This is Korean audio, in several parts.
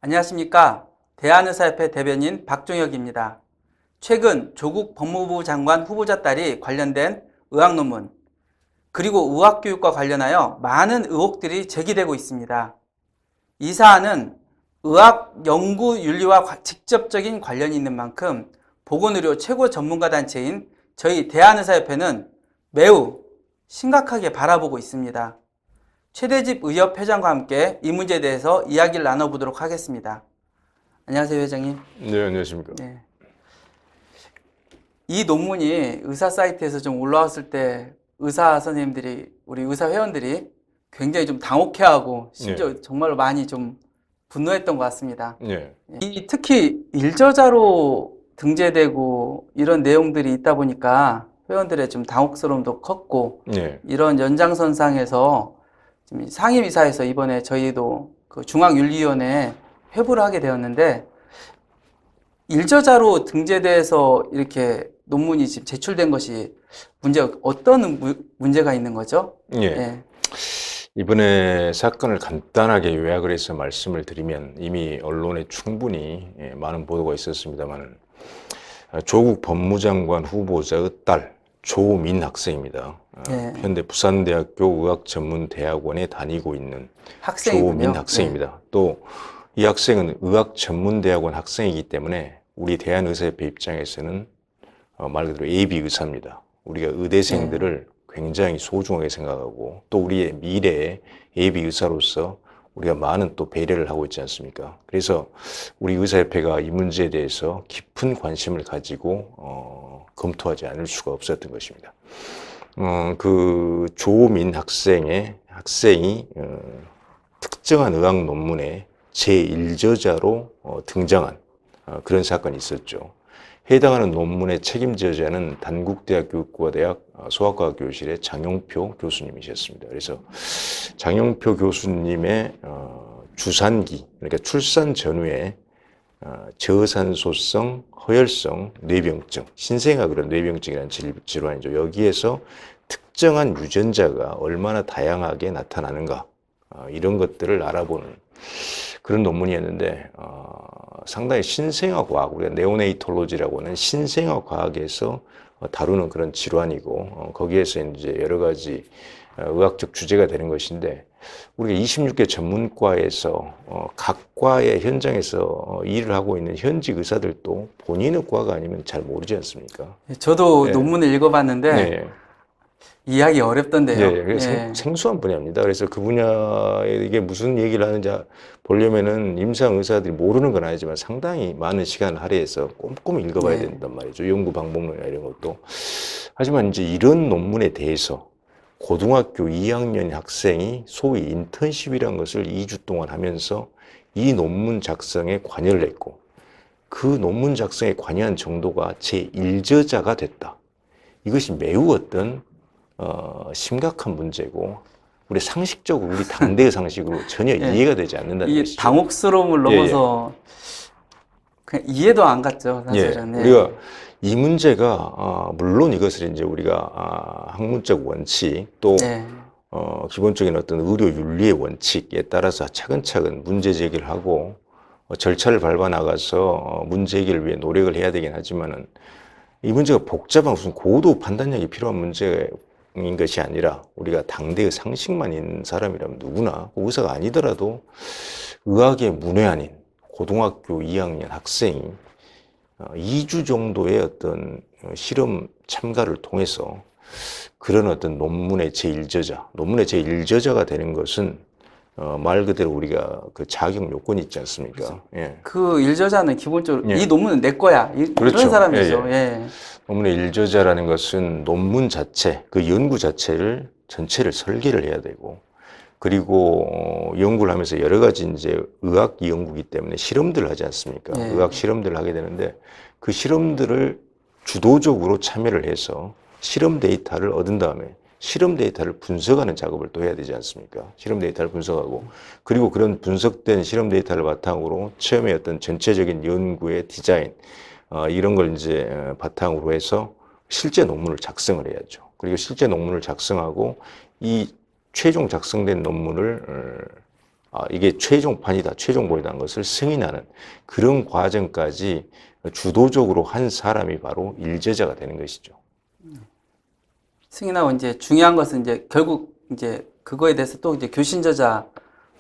안녕하십니까. 대한의사협회 대변인 박종혁입니다. 최근 조국 법무부 장관 후보자 딸이 관련된 의학 논문, 그리고 의학교육과 관련하여 많은 의혹들이 제기되고 있습니다. 이 사안은 의학 연구 윤리와 직접적인 관련이 있는 만큼 보건의료 최고 전문가 단체인 저희 대한의사협회는 매우 심각하게 바라보고 있습니다. 최대집 의협 회장과 함께 이 문제에 대해서 이야기를 나눠보도록 하겠습니다. 안녕하세요, 회장님. 네, 안녕하십니까. 네. 이 논문이 의사 사이트에서 좀 올라왔을 때 의사 선생님들이, 우리 의사 회원들이 굉장히 좀 당혹해하고 심지어 정말로 많이 좀 분노했던 것 같습니다. 네. 특히 일저자로 등재되고 이런 내용들이 있다 보니까 회원들의 좀 당혹스러움도 컸고, 이런 연장선상에서 지금 상임이사에서 이번에 저희도 그 중앙윤리위원회에 회부를 하게 되었는데, 일저자로 등재돼서 이렇게 논문이 지금 제출된 것이 어떤 문제가 있는 거죠? 예. 이번에 사건을 간단하게 요약을 해서 말씀을 드리면 이미 언론에 충분히 많은 보도가 있었습니다만, 조국 법무장관 후보자의 딸 조민 학생입니다. 현대 부산대학교 의학전문대학원에 다니고 있는 학생이군요. 조민 학생입니다. 또 이 학생은 의학전문대학원 학생이기 때문에 우리 대한의사협회 입장에서는 말 그대로 예비 의사입니다. 우리가 의대생들을 굉장히 소중하게 생각하고, 또 우리의 미래의 예비 의사로서 우리가 많은 또 배려를 하고 있지 않습니까? 그래서 우리 의사협회가 이 문제에 대해서 깊은 관심을 가지고 검토하지 않을 수가 없었던 것입니다. 그 조민 학생이 특정한 의학 논문에 제1저자로 등장한 그런 사건이 있었죠. 해당하는 논문의 책임 저자는 단국대학교 의과대학 소아과학 교실의 장용표 교수님이셨습니다. 그래서 장용표 교수님의 주산기, 그러니까 출산 전후에 저산소성 허혈성 뇌병증, 신생아 그런 뇌병증이라는 질환이죠. 여기에서 특정한 유전자가 얼마나 다양하게 나타나는가, 이런 것들을 알아보는 그런 논문이었는데, 상당히 신생아 과학, 우리가 네오네이톨로지라고 하는 신생아 과학에서 다루는 그런 질환이고, 거기에서 이제 여러 가지 의학적 주제가 되는 것인데, 우리가 26개 전문과에서 각 과의 현장에서 일을 하고 있는 현직 의사들도 본인의 과가 아니면 잘 모르지 않습니까? 저도 논문을 읽어봤는데 이해하기 어렵던데요. 생소한 분야입니다. 그래서 그 분야에 이게 무슨 얘기를 하는지 보려면은 임상 의사들이 모르는 건 아니지만 상당히 많은 시간을 할애해서 꼼꼼히 읽어봐야 된단 말이죠. 연구 방법론이나 이런 것도. 하지만 이제 이런 논문에 대해서 고등학교 2학년 학생이 소위 인턴십이라는 것을 2주 동안 하면서 이 논문 작성에 관여를 했고, 그 논문 작성에 관여한 정도가 제1저자가 됐다. 이것이 매우 심각한 문제고, 우리 상식적으로, 우리 당대의 상식으로 전혀 이해가 되지 않는다는 것이죠. 당혹스러움을 넘어서 그냥 이해도 안 갔죠, 사실은. 우리가 이 문제가 물론 이것을 이제 우리가 학문적 원칙, 또 기본적인 어떤 의료 윤리의 원칙에 따라서 차근차근 문제 제기를 하고 절차를 밟아 나가서 문제 해결을 위해 노력을 해야 되긴 하지만은, 이 문제가 복잡한 무슨 고도 판단력이 필요한 문제인 것이 아니라, 우리가 당대의 상식만 있는 사람이라면 누구나, 의사가 아니더라도 의학의 문외한인 고등학교 2학년 학생이 2주 정도의 어떤 실험 참가를 통해서 그런 어떤 논문의 제1저자가 되는 것은 말 그대로 우리가 그 자격 요건이 있지 않습니까? 그 일저자는 기본적으로 이 논문은 내 거야, 그렇죠. 그런 사람이죠. 논문의 일저자라는 것은 논문 자체, 그 연구 자체를 전체를 설계를 해야 되고, 그리고 연구를 하면서 여러 가지 이제 의학 연구이기 때문에 실험들을 하지 않습니까? 의학 실험들을 하게 되는데, 그 실험들을 주도적으로 참여를 해서 실험 데이터를 얻은 다음에 실험 데이터를 분석하는 작업을 또 해야 되지 않습니까? 실험 데이터를 분석하고, 그리고 그런 분석된 실험 데이터를 바탕으로 처음에 어떤 전체적인 연구의 디자인, 이런 걸 이제 바탕으로 해서 실제 논문을 작성을 해야죠. 그리고 실제 논문을 작성하고 이 최종 작성된 논문을 이게 최종판이다, 최종본이라는 것을 승인하는 그런 과정까지 주도적으로 한 사람이 바로 일제자가 되는 것이죠. 승인하고 이제 중요한 것은 이제 결국 이제 그거에 대해서 또 이제 교신저자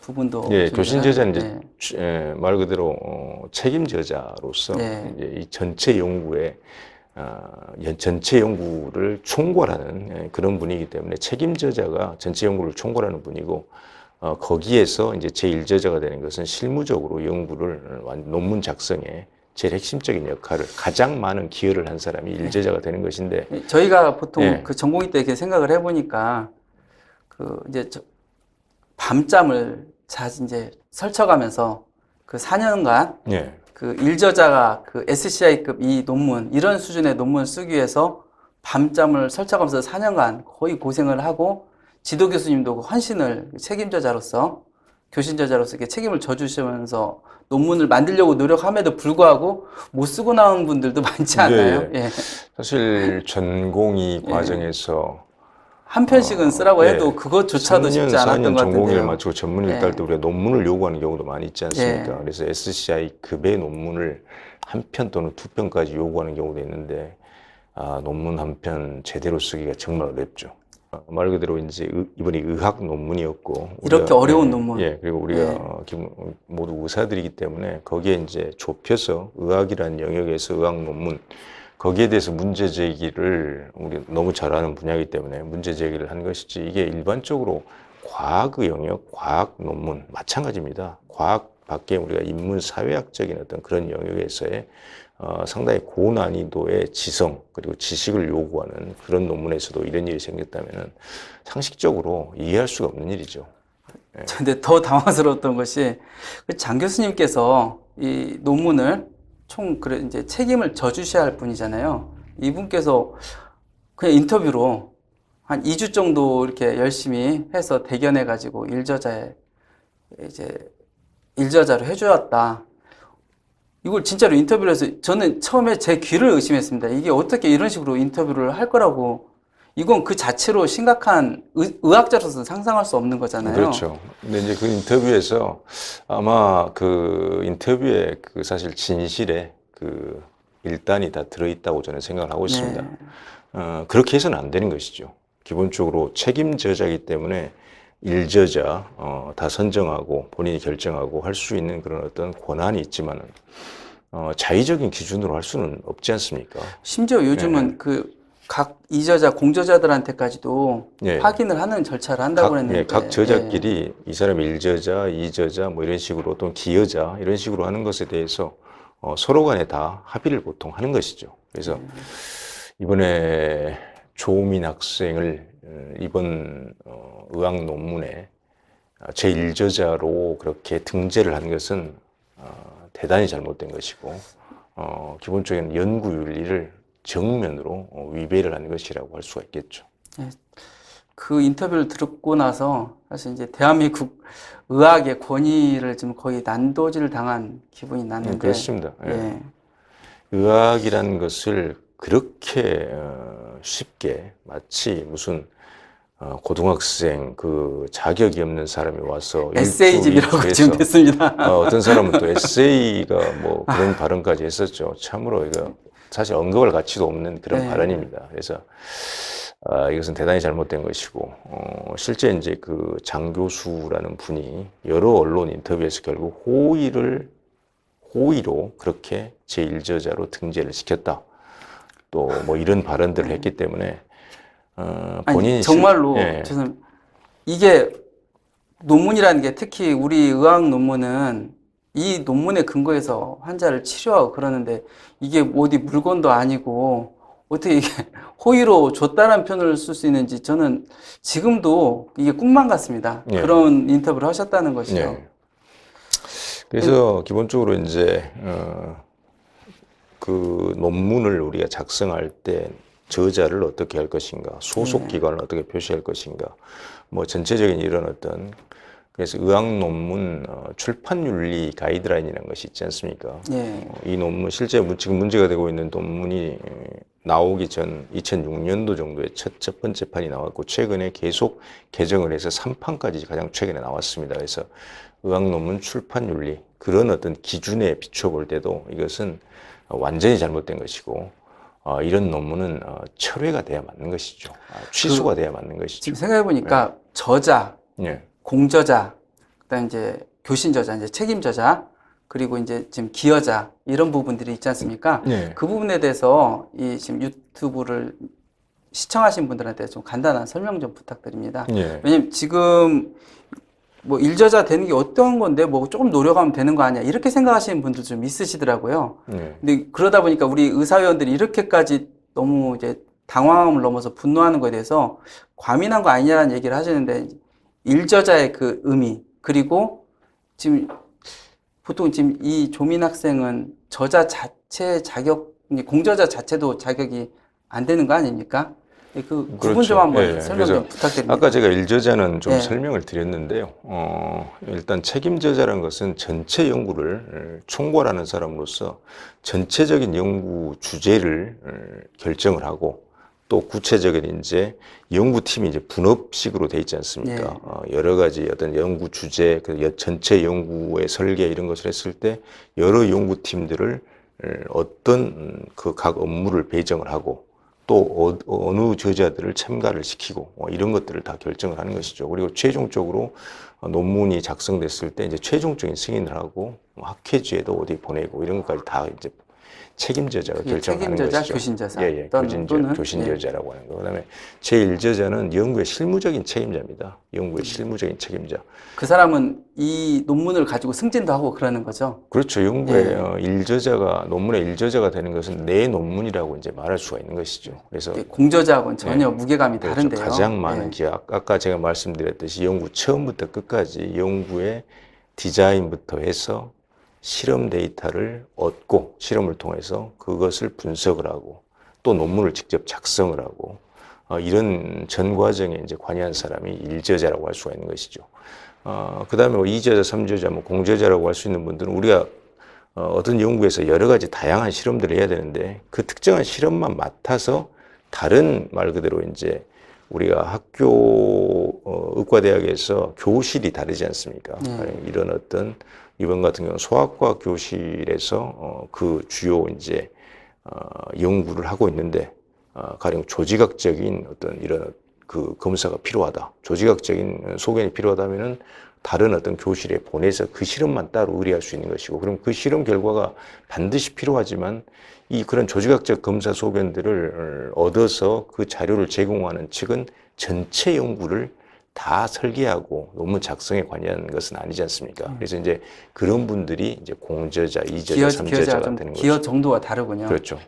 부분도 예, 존재를 교신저자는 하는데, 이제 말 그대로 책임저자로서 네. 이제 이 전체 연구에 전체 연구를 총괄하는 그런 분이기 때문에 책임저자가 전체 연구를 총괄하는 분이고 거기에서 이제 제1저자가 되는 것은 실무적으로 연구를 논문 작성에 제일 핵심적인 역할을 가장 많은 기여를 한 사람이 일제자가 되는 것인데 저희가 보통 예. 그 전공의 때 이렇게 생각을 해보니까 그 이제 밤잠을 이제 설쳐가면서 그 4년간 예. 그 일저자가 그 SCI급 이 논문 이런 수준의 논문을 쓰기 위해서 밤잠을 설쳐가면서 4년간 거의 고생을 하고 지도 교수님도 그 헌신을 책임저자로서 교신저자로서 이렇게 책임을 져주시면서 논문을 만들려고 노력함에도 불구하고 못 쓰고 나온 분들도 많지 않나요? 예. 예. 사실 전공의 과정에서 한 편씩은 쓰라고 예. 해도 그것조차도 3년, 쉽지 않았던 4년 것 전공의를 같은데요. 마치고 전문의를 예. 딸 때 우리가 논문을 요구하는 경우도 많이 있지 않습니까? 예. 그래서 SCI급의 논문을 한 편 또는 두 편까지 요구하는 경우도 있는데 논문 한 편 제대로 쓰기가 정말 어렵죠. 말 그대로 이제 이번이 의학 논문이었고 이렇게 어려운 논문. 예, 그리고 우리가 모두 의사들이기 때문에 거기에 이제 좁혀서 의학이라는 영역에서 의학 논문 거기에 대해서 문제 제기를 우리 너무 잘 아는 분야이기 때문에 문제 제기를 한 것이지 이게 일반적으로 과학의 영역, 과학 논문 마찬가지입니다. 과학 밖에 우리가 인문 사회학적인 어떤 그런 영역에서의 상당히 고난이도의 지성 그리고 지식을 요구하는 그런 논문에서도 이런 일이 생겼다면은 상식적으로 이해할 수가 없는 일이죠. 근데 더 당황스러웠던 것이 그 장 교수님께서 이 논문을 그래 이제 책임을 져주셔야 할 분이잖아요. 이분께서 그냥 인터뷰로 한 2주 정도 이렇게 열심히 해서 대견해가지고 일저자로 해주었다. 이걸 진짜로 인터뷰를 해서 저는 처음에 제 귀를 의심했습니다. 이게 어떻게 이런 식으로 인터뷰를 할 거라고. 이건 그 자체로 심각한 의학자로서는 상상할 수 없는 거잖아요. 그렇죠. 근데 이제 그 인터뷰에서 아마 그 인터뷰에 그 사실 진실에 그 일단이 다 들어있다고 저는 생각을 하고 있습니다. 그렇게 해서는 안 되는 것이죠. 기본적으로 책임저자이기 때문에 일저자 다 선정하고 본인이 결정하고 할 수 있는 그런 어떤 권한이 있지만은 자의적인 기준으로 할 수는 없지 않습니까? 심지어 요즘은 그 각 이저자, 공저자들한테까지도 예. 확인을 하는 절차를 한다고 했는데 각 저자끼리 이 사람이 일저자, 이저자 뭐 이런 식으로 또는 기여자 이런 식으로 하는 것에 대해서 서로 간에 다 합의를 보통 하는 것이죠. 그래서 이번에 조민 학생을 이번 의학 논문에 제1저자로 그렇게 등재를 한 것은 대단히 잘못된 것이고 기본적인 연구윤리를 정면으로 위배를 한 것이라고 할 수가 있겠죠. 그 인터뷰를 듣고 나서 사실 이제 대한민국 의학의 권위를 좀 거의 난도질 당한 기분이 났는데 그렇습니다. 예. 의학이라는 것을 그렇게 쉽게 마치 무슨 고등학생 그 자격이 없는 사람이 와서 에세이집이라고 지금 됐습니다. 어떤 사람은 또 에세이가 뭐 그런 발언까지 했었죠. 참으로 이거 사실 언급할 가치도 없는 그런 발언입니다. 그래서 이것은 대단히 잘못된 것이고 실제 이제 그 장 교수라는 분이 여러 언론 인터뷰에서 결국 호의로 그렇게 제1저자로 등재를 시켰다. 또 뭐 이런 발언들을 했기 때문에 본인이 아니, 정말로 저는 이게 논문이라는 게 특히 우리 의학 논문은 이 논문에 근거해서 환자를 치료하고 그러는데 이게 어디 물건도 아니고 어떻게 이게 호의로 줬다는 표현을 쓸 수 있는지 저는 지금도 이게 꿈만 같습니다. 그런 인터뷰를 하셨다는 것이요. 그래서 기본적으로 이제 그 논문을 우리가 작성할 때 저자를 어떻게 할 것인가, 소속 기관을 어떻게 표시할 것인가, 뭐 전체적인 이런 어떤 그래서 의학 논문 출판윤리 가이드라인이라는 것이 있지 않습니까? 이 논문 실제 지금 문제가 되고 있는 논문이 나오기 전 2006년도 정도에 첫 번째 판이 나왔고 최근에 계속 개정을 해서 3판까지 가장 최근에 나왔습니다. 그래서 의학 논문 출판 윤리 그런 어떤 기준에 비춰볼 때도 이것은 완전히 잘못된 것이고 이런 논문은 철회가 돼야 맞는 것이죠. 취소가 돼야 맞는 것이죠. 지금 생각해 보니까 저자, 네. 공저자, 그다음 이제 교신 저자, 이제 책임 저자, 그리고 이제 지금 기여자 이런 부분들이 있지 않습니까? 네. 그 부분에 대해서 이 지금 유튜브를 시청하신 분들한테 좀 간단한 설명 좀 부탁드립니다. 네. 왜냐면 지금 뭐 일저자 되는 게 어떤 건데 뭐 조금 노력하면 되는 거 아니야 이렇게 생각하시는 분들 좀 있으시더라고요. 네. 근데 그러다 보니까 우리 의사위원들이 이렇게까지 너무 이제 당황함을 넘어서 분노하는 거에 대해서 과민한 거 아니냐라는 얘기를 하시는데 일저자의 그 의미 그리고 지금 보통 지금 이 조민 학생은 저자 자체 자격 공저자 자체도 자격이 안 되는 거 아닙니까? 그 부분 그렇죠. 좀 한번 예, 설명 좀 부탁드립니다. 아까 제가 일저자는 좀 예. 설명을 드렸는데요. 일단 책임저자라는 것은 전체 연구를 총괄하는 사람으로서 전체적인 연구 주제를 결정을 하고 또 구체적인 이제 연구팀이 이제 분업식으로 돼 있지 않습니까? 여러 가지 어떤 연구 주제, 그 전체 연구의 설계 이런 것을 했을 때 여러 연구팀들을 어떤 그 각 업무를 배정을 하고 또 어느 저자들을 참가를 시키고 이런 것들을 다 결정을 하는 것이죠. 그리고 최종적으로 논문이 작성됐을 때 이제 최종적인 승인을 하고 학회지에도 어디 보내고 이런 것까지 다 이제 책임저자가 결정하는 책임저자, 것이죠. 교신저자. 예, 교신저자라고 하는 거. 그다음에 제1저자는 연구의 실무적인 책임자입니다. 연구의 실무적인 책임자. 그 사람은 이 논문을 가지고 승진도 하고 그러는 거죠. 그렇죠. 연구의 일저자가 논문의 일저자가 되는 것은 내 논문이라고 이제 말할 수가 있는 것이죠. 그래서 공저자하고는 전혀 무게감이 그렇죠. 다른데요. 가장 많은 기약, 아까 제가 말씀드렸듯이 연구 처음부터 끝까지 연구의 디자인부터 해서 실험 데이터를 얻고 실험을 통해서 그것을 분석을 하고 또 논문을 직접 작성을 하고 이런 전 과정에 이제 관여한 사람이 일저자라고 할 수가 있는 것이죠. 그다음에 뭐 2저자, 3저자, 뭐 공저자라고 할 수 있는 분들은 우리가 어떤 연구에서 여러 가지 다양한 실험들을 해야 되는데 그 특정한 실험만 맡아서 다른 말 그대로 이제 우리가 학교 의과대학에서 교실이 다르지 않습니까? 이런 어떤 이번 같은 경우는 소아과 교실에서 그 주요 이제 연구를 하고 있는데 가령 조직학적인 어떤 이런 그 검사가 필요하다. 조직학적인 소견이 필요하다면은 다른 어떤 교실에 보내서 그 실험만 따로 의뢰할 수 있는 것이고, 그럼 그 실험 결과가 반드시 필요하지만 이 그런 조직학적 검사 소견들을 얻어서 그 자료를 제공하는 측은 전체 연구를 다 설계하고 논문 작성에 관여하는 것은 아니지 않습니까? 그래서 이제 그런 분들이 이제 공저자, 이저자, 삼저자가 되는 거죠. 기여 정도가 다르군요. 그렇죠.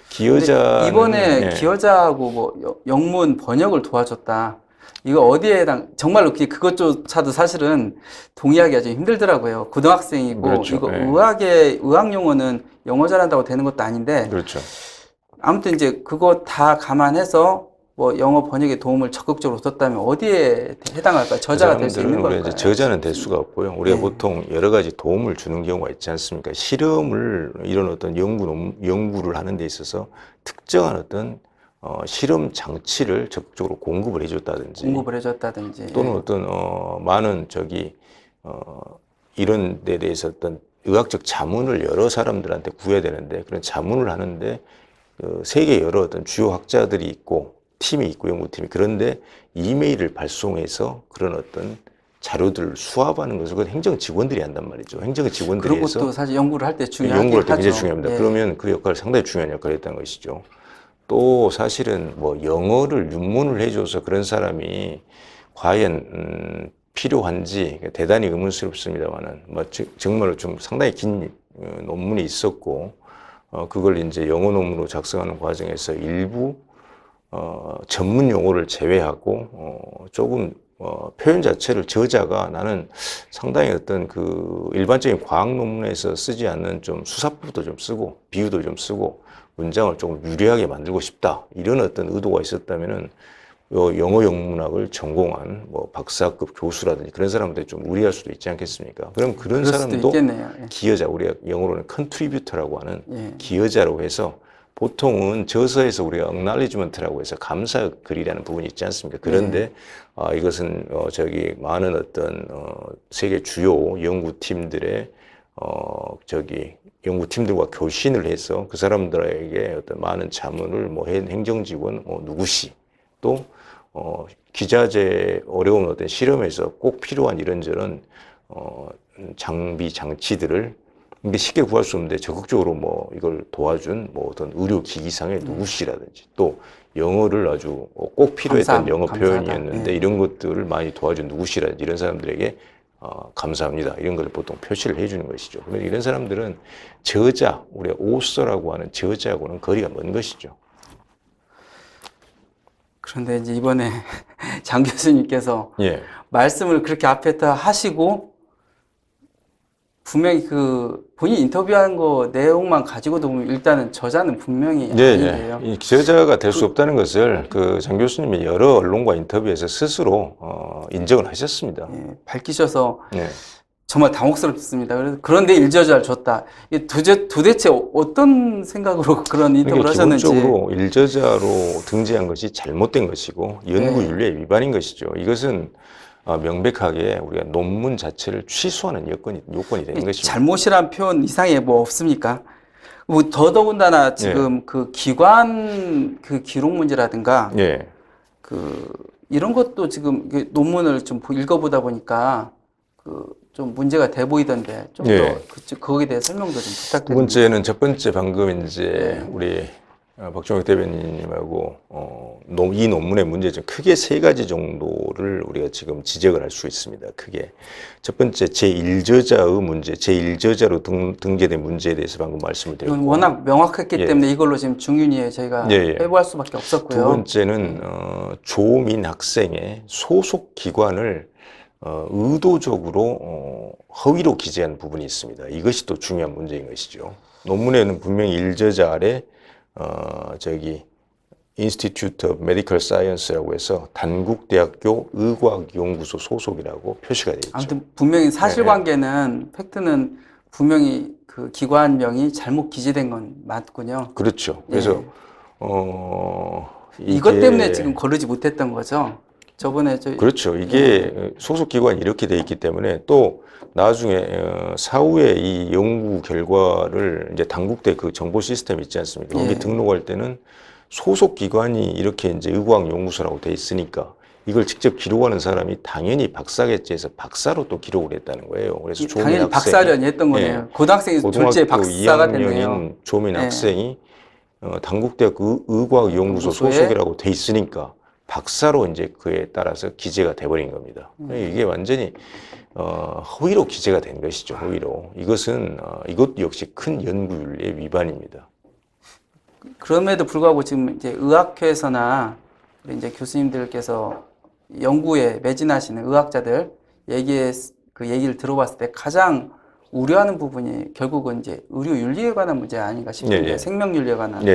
기여자 이번에 기여자하고 뭐 영문 번역을 도와줬다. 이거 어디에 정말로 그것조차도 사실은 동의하기 아주 힘들더라고요. 고등학생이고 그렇죠. 이거 의학 용어는 영어 잘한다고 되는 것도 아닌데. 그렇죠. 아무튼 이제 그거 다 감안해서 뭐 영어 번역에 도움을 적극적으로 줬다면 어디에 해당할까요? 저자가 될 수 있는 걸까요? 저자는 될 수가 없고요. 우리가 보통 여러 가지 도움을 주는 경우가 있지 않습니까? 실험을 이런 어떤 연구를 하는 데 있어서 특정한 어떤 실험 장치를 적극적으로 공급을 해줬다든지 또는 어떤 많은 이런 데 대해서 어떤 의학적 자문을 여러 사람들한테 구해야 되는데 그런 자문을 하는데 세계 여러 어떤 주요 학자들이 있고 팀이 있고 연구팀이 그런데 이메일을 발송해서 그런 어떤 자료들을 수합하는 것을 그 행정 직원들이 한단 말이죠. 행정 직원들이 그런 것도 사실 연구를 할 때 중요하긴 연구를 할 때 굉장히 하죠. 중요합니다. 그러면 그 역할을 상당히 중요한 역할을 했다는 것이죠. 또 사실은 뭐 영어를 입문을 해줘서 그런 사람이 과연 필요한지 대단히 의문스럽습니다만은 뭐 정말로 좀 상당히 긴 논문이 있었고 그걸 이제 영어 논문으로 작성하는 과정에서 일부 전문 용어를 제외하고 조금 표현 자체를 저자가 나는 상당히 어떤 그 일반적인 과학 논문에서 쓰지 않는 좀 수사법도 좀 쓰고 비유도 좀 쓰고 문장을 조금 유리하게 만들고 싶다 이런 어떤 의도가 있었다면은 영어 영문학을 전공한 뭐 박사급 교수라든지 그런 사람들이 좀 우려할 수도 있지 않겠습니까? 그럼 그런 사람도 기여자, 우리가 영어로는 컨트리뷰터라고 하는 기여자라고 해서 보통은 저서에서 우리가 acknowledgement라고 해서 감사 글이라는 부분이 있지 않습니까? 그런데 이것은 저기 많은 어떤 세계 주요 연구팀들의 연구팀들과 교신을 해서 그 사람들에게 어떤 많은 자문을 뭐 행정직원 누구시 또 기자재 어려운 어떤 실험에서 꼭 필요한 이런저런 장비 장치들을 근데 쉽게 구할 수 없는데 적극적으로 뭐 이걸 도와준 뭐 어떤 의료기기상의 누구시라든지 또 영어를 아주 꼭 필요했던 영어 표현이었는데 이런 것들을 많이 도와준 누구시라든지 이런 사람들에게 감사합니다. 이런 걸 보통 표시를 해주는 것이죠. 그런데 이런 사람들은 저자, 우리가 오서라고 하는 저자하고는 거리가 먼 것이죠. 그런데 이제 이번에 장 교수님께서 말씀을 그렇게 앞에 다 하시고 분명히 그 본인 인터뷰한 거 내용만 가지고도 보면 일단은 저자는 분명히 아닌데요. 이 저자가 될 수 없다는 것을 그 장 교수님이 여러 언론과 인터뷰에서 스스로 인정을 하셨습니다. 밝히셔서 정말 당혹스럽습니다. 그런데 일저자를 줬다. 도대체 어떤 생각으로 그런 인터뷰를 하셨는지. 기본적으로 일저자로 등재한 것이 잘못된 것이고 연구윤리의 위반인 것이죠. 이것은 명백하게 우리가 논문 자체를 취소하는 요건이 되는 것입니다. 잘못이란 표현 이상의 뭐 없습니까? 뭐 더더군다나 지금 그 기관 그 기록 문제라든가 이런 것도 지금 논문을 좀 읽어보다 보니까 좀 문제가 돼 보이던데 좀 더 거기에 대해 설명도 좀 부탁드립니다. 두 번째는 첫 번째 방금 이제 우리 박종혁 대변인님하고 이 논문의 문제점 크게 세 가지 정도를 우리가 지금 지적을 할 수 있습니다. 크게 첫 번째 제1저자의 문제, 제1저자로 등재된 문제에 대해서 방금 말씀을 드렸고 이건 워낙 명확했기 때문에 이걸로 지금 중윤위에 저희가 회부할 수밖에 없었고요. 두 번째는 조민 학생의 소속 기관을 의도적으로 허위로 기재한 부분이 있습니다. 이것이 또 중요한 문제인 것이죠. 논문에는 분명히 일저자 아래 Institute of Medical Science라고 해서 단국대학교 의과학연구소 소속이라고 표시가 되어 있죠. 아무튼 분명히 사실관계는 팩트는 분명히 그 기관명이 잘못 기재된 건 맞군요. 그렇죠. 그래서 이것 때문에 지금 거르지 못했던 거죠. 저번에 그렇죠. 이게 소속 기관이 이렇게 돼 있기 때문에 또 나중에 사후에 이 연구 결과를 이제 단국대 그 정보 시스템 있지 않습니까? 거기 등록할 때는 소속 기관이 이렇게 이제 의과학연구소라고 돼 있으니까 이걸 직접 기록하는 사람이 당연히 박사겠지 해서 박사로 또 기록을 했다는 거예요. 그래서 당연히 박사련이 했던 거네요. 고등학생이 둘째 박사가 됐네요. 조민 학생이 단국대학 의과학연구소 소속이라고 돼 있으니까 박사로 이제 그에 따라서 기재가 돼버린 겁니다. 이게 완전히 허위로 기재가 된 것이죠. 허위로. 이것 역시 큰 연구윤리의 위반입니다. 그럼에도 불구하고 지금 이제 의학회에서나 우리 이제 교수님들께서 연구에 매진하시는 의학자들 그 얘기를 들어봤을 때 가장 우려하는 부분이 결국은 이제 의료윤리에 관한 문제 아닌가 싶은데 생명윤리에 관한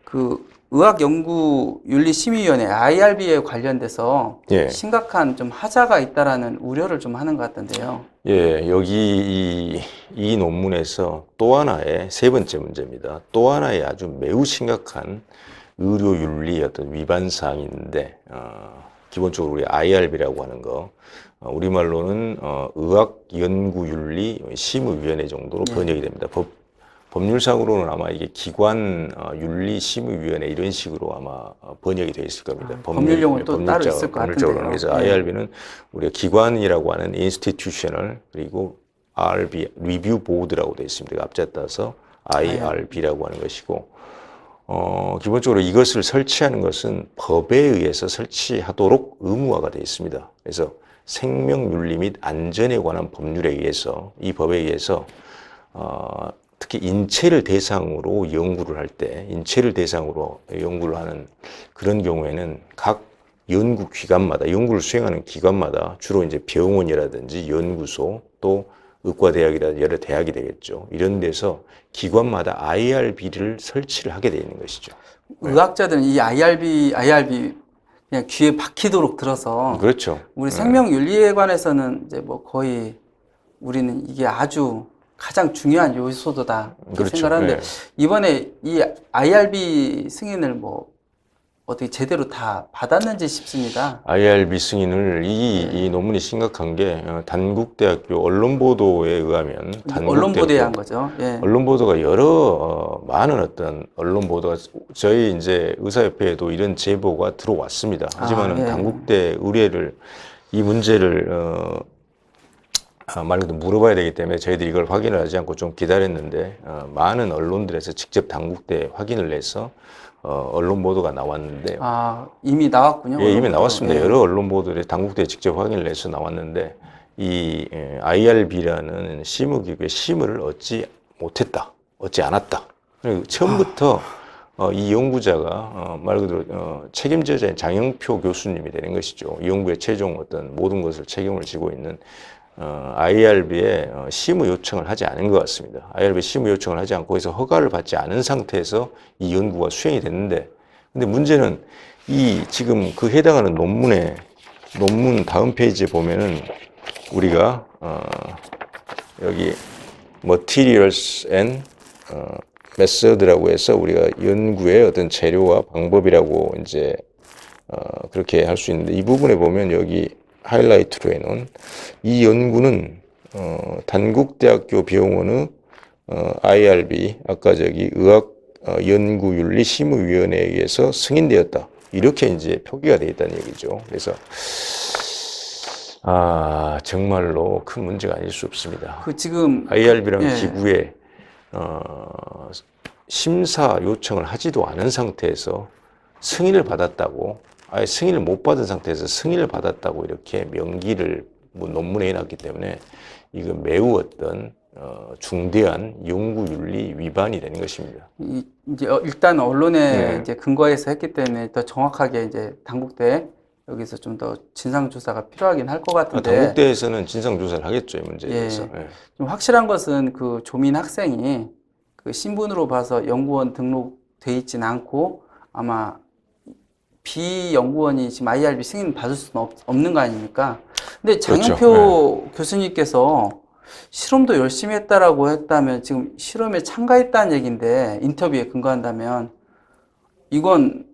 그 의학연구윤리심의위원회 IRB에 관련돼서 심각한 좀 하자가 있다라는 우려를 좀 하는 것 같던데요. 여기 이 논문에서 또 하나의 세 번째 문제입니다. 또 하나의 아주 매우 심각한 의료윤리 어떤 위반 사항인데 기본적으로 우리 IRB라고 하는 거 우리말로는 의학연구윤리심의위원회 정도로 번역이 됩니다. 법률상으로는 아마 이게 기관윤리심의위원회 이런 식으로 아마 번역이 되어 있을 겁니다. 법률용은 또 따로 있을 것 같은데요. 그래서 IRB는 우리가 기관이라고 하는 institutional 그리고 RB 리뷰 보드라고 되어 있습니다. 앞자 따서 IRB라고 하는 것이고 기본적으로 이것을 설치하는 것은 법에 의해서 설치하도록 의무화가 되어 있습니다. 그래서 생명윤리 및 안전에 관한 법률에 의해서 이 법에 의해서 특히 인체를 대상으로 연구를 할 때 인체를 대상으로 연구를 하는 그런 경우에는 각 연구기관마다 연구를 수행하는 기관마다 주로 이제 병원이라든지 연구소 또 의과대학이라든지 여러 대학이 되겠죠. 이런 데서 기관마다 IRB를 설치를 하게 되어 있는 것이죠. 의학자들은 이 IRB 그냥 귀에 박히도록 들어서 그렇죠. 우리 생명윤리에 관해서는 이제 뭐 거의 우리는 이게 아주 가장 중요한 요소도다 이렇게 그렇죠. 생각하는데 네. 이번에 이 IRB 승인을 뭐 어떻게 제대로 다 받았는지 싶습니다. IRB 승인을 이 논문이 심각한 게 단국대학교 언론 보도에 의하면 언론 보도에 한 거죠. 예. 언론 보도가 여러 많은 어떤 언론 보도가 저희 이제 의사협회에도 이런 제보가 들어왔습니다. 하지만은 예. 단국대 의뢰를 이 문제를 말 그대로 물어봐야 되기 때문에 저희들이 이걸 확인을 하지 않고 좀 기다렸는데 많은 언론들에서 직접 단국대에 확인을 해서 언론 보도가 나왔는데 이미 나왔군요. 예, 이미 나왔습니다. 예. 여러 언론 보도들이 단국대에 직접 확인을 해서 나왔는데 이 IRB라는 심의기구의 심의를 얻지 못했다, 얻지 않았다. 그리고 처음부터 이 연구자가 말 그대로 책임자인 장영표 교수님이 되는 것이죠. 이 연구의 최종 어떤 모든 것을 책임을 지고 있는 IRB에 심의 요청을 하지 않은 것 같습니다. IRB 심의 요청을 하지 않고 해서 허가를 받지 않은 상태에서 이 연구가 수행이 됐는데, 근데 문제는 이 지금 그 해당하는 논문 다음 페이지에 보면은 우리가 여기 Materials and Method라고 해서 우리가 연구의 어떤 재료와 방법이라고 이제 그렇게 할 수 있는데, 이 부분에 보면 여기 하이라이트로 해놓은 이 연구는 단국대학교 병원의 IRB 아까 저기 의학연구윤리심의위원회에 의해서 승인되었다, 이렇게 이제 표기가 되어 있다는 얘기죠. 그래서 정말로 큰 문제가 아닐 수 없습니다. 지금 IRB라는 기구에 심사 요청을 하지도 않은 상태에서 승인을 받았다고, 아예 승인을 못 받은 상태에서 승인을 받았다고 이렇게 명기를 논문에 해놨기 때문에 이건 매우 어떤 중대한 연구윤리 위반이 되는 것입니다. 이제 일단 언론에 이제 근거해서 했기 때문에 더 정확하게 이제 단국대 여기서 좀 더 진상 조사가 필요하긴 할 것 같은데. 단국대에서는 진상 조사를 하겠죠, 이 문제에 대해서. 좀 확실한 것은 그 조민 학생이 그 신분으로 봐서 연구원 등록돼 있지는 않고 아마 비연구원이 지금 IRB 승인 받을 수는 없는 거 아닙니까? 근데 장영표 그렇죠. 교수님께서 실험도 열심히 했다라고 했다면 지금 실험에 참가했다는 얘기인데, 인터뷰에 근거한다면 이건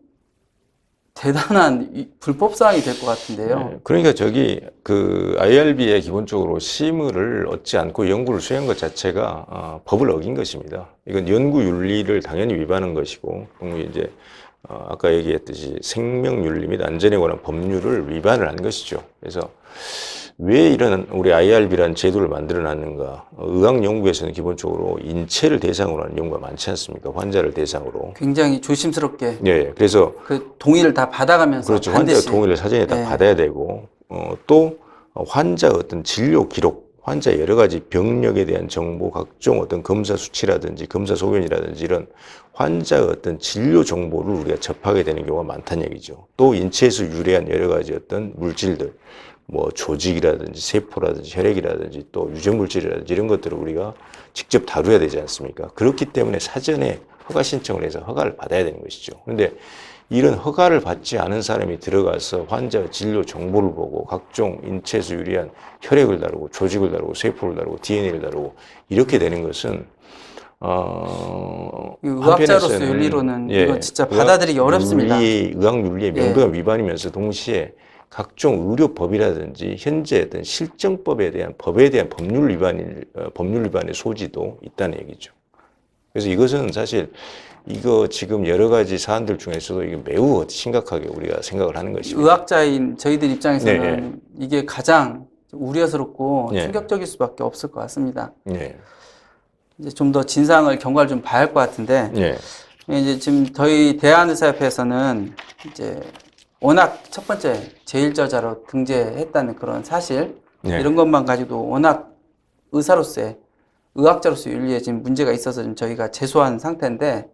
대단한 불법 사항이 될 것 같은데요. 그러니까 저기 그 IRB에 기본적으로 심의를 얻지 않고 연구를 수행한 것 자체가 법을 어긴 것입니다. 이건 연구 윤리를 당연히 위반한 것이고, 이제 아까 얘기했듯이 생명윤리 및 안전에 관한 법률을 위반을 한 것이죠. 그래서 왜 이런 우리 IRB라는 제도를 만들어 놨는가? 의학연구에서는 기본적으로 인체를 대상으로 하는 연구가 많지 않습니까? 환자를 대상으로. 굉장히 조심스럽게. 예, 그래서 그 동의를 다 받아가면서. 그렇죠. 반드시. 환자 동의를 사전에 다 받아야 되고, 또 환자 어떤 진료 기록, 환자 여러 가지 병력에 대한 정보, 각종 어떤 검사 수치라든지 검사 소견이라든지 이런 환자의 어떤 진료 정보를 우리가 접하게 되는 경우가 많다는 얘기죠. 또 인체에서 유래한 여러 가지 어떤 물질들, 뭐 조직이라든지 세포라든지 혈액이라든지 또 유전물질이라든지 이런 것들을 우리가 직접 다루어야 되지 않습니까? 그렇기 때문에 사전에 허가 신청을 해서 허가를 받아야 되는 것이죠. 그런데 이런 허가를 받지 않은 사람이 들어가서 환자 진료 정보를 보고 각종 인체에서 유래한 혈액을 다루고 조직을 다루고 세포를 다루고 DNA를 다루고 이렇게 되는 것은 의학자로서 윤리로는 이건 진짜 받아들이기 어렵습니다. 의학윤리의 명백한 위반이면서 동시에 각종 의료법이라든지 현재 어떤 실정법에 대한 법에 대한 법률 위반의 소지도 있다는 얘기죠. 그래서 이것은 사실 이거 지금 여러 가지 사안들 중에서도 이게 매우 심각하게 우리가 생각을 하는 것입니다. 의학자인 저희들 입장에서는 이게 가장 우려스럽고 충격적일 수밖에 없을 것 같습니다. 이제 좀 더 진상을 경과를 좀 봐야 할 것 같은데, 이제 지금 저희 대한의사협회에서는 이제 워낙 첫 번째 제1저자로 등재했다는 그런 사실, 이런 것만 가지고도 워낙 의사로서의 의학자로서의 윤리에 지금 문제가 있어서 지금 저희가 제소한 상태인데,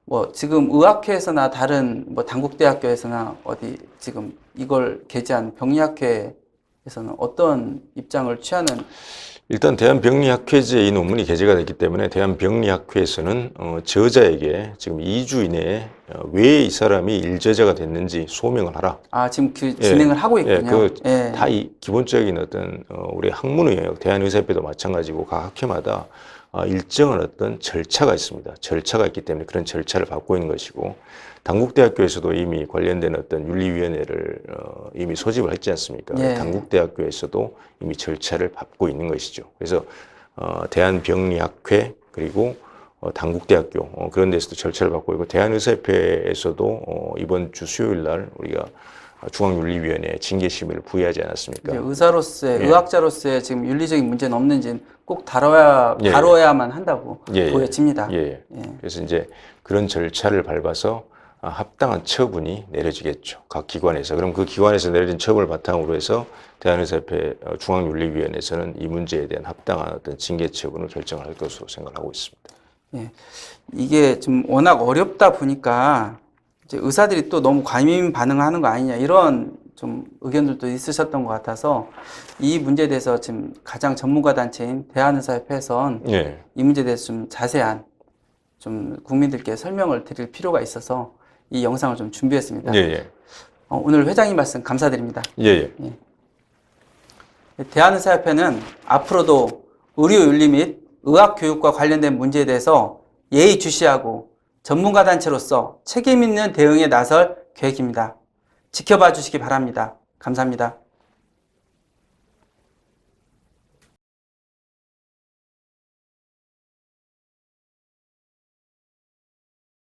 뭐 지금 의학회에서나 다른 뭐 단국대학교에서나 어디 지금 이걸 게재한 병리학회에서는 어떤 입장을 취하는? 일단 대한병리학회지에 이 논문이 게재가 됐기 때문에 대한병리학회에서는 저자에게 지금 2주 이내에 왜 이 사람이 일제자가 됐는지 소명을 하라. 아, 지금 진행을 하고 있군요. 다 이 기본적인 어떤 우리 학문의 영역, 대한의사협회도 마찬가지고 각 학회마다 일정한 어떤 절차가 있습니다. 절차가 있기 때문에 그런 절차를 밟고 있는 것이고, 당국대학교에서도 이미 관련된 어떤 윤리위원회를 이미 소집을 했지 않습니까? 당국대학교에서도 이미 절차를 밟고 있는 것이죠. 그래서 대한병리학회 그리고 당국대학교 그런 데서도 절차를 밟고 있고, 대한의사협회에서도 이번 주 수요일 날 우리가 중앙윤리위원회에 징계심의를 부여하지 않았습니까? 의사로서의, 의학자로서의 지금 윤리적인 문제는 없는지는 꼭 다뤄야만 한다고 보여집니다. 그래서 이제 그런 절차를 밟아서 합당한 처분이 내려지겠죠. 각 기관에서. 그럼 그 기관에서 내려진 처분을 바탕으로 해서 대한의사협회 중앙윤리위원회에서는 이 문제에 대한 합당한 어떤 징계 처분을 결정할 것으로 생각하고 있습니다. 이게 좀 워낙 어렵다 보니까 이제 의사들이 또 너무 과민 반응하는 거 아니냐 이런 좀 의견들도 있으셨던 것 같아서 이 문제에 대해서 지금 가장 전문가 단체인 대한의사협회에선 이 문제에 대해서 좀 자세한 좀 국민들께 설명을 드릴 필요가 있어서 이 영상을 좀 준비했습니다. 오늘 회장님 말씀 감사드립니다. 대한의사협회는 앞으로도 의료윤리 및 의학교육과 관련된 문제에 대해서 예의주시하고 전문가 단체로서 책임 있는 대응에 나설 계획입니다. 지켜봐 주시기 바랍니다. 감사합니다.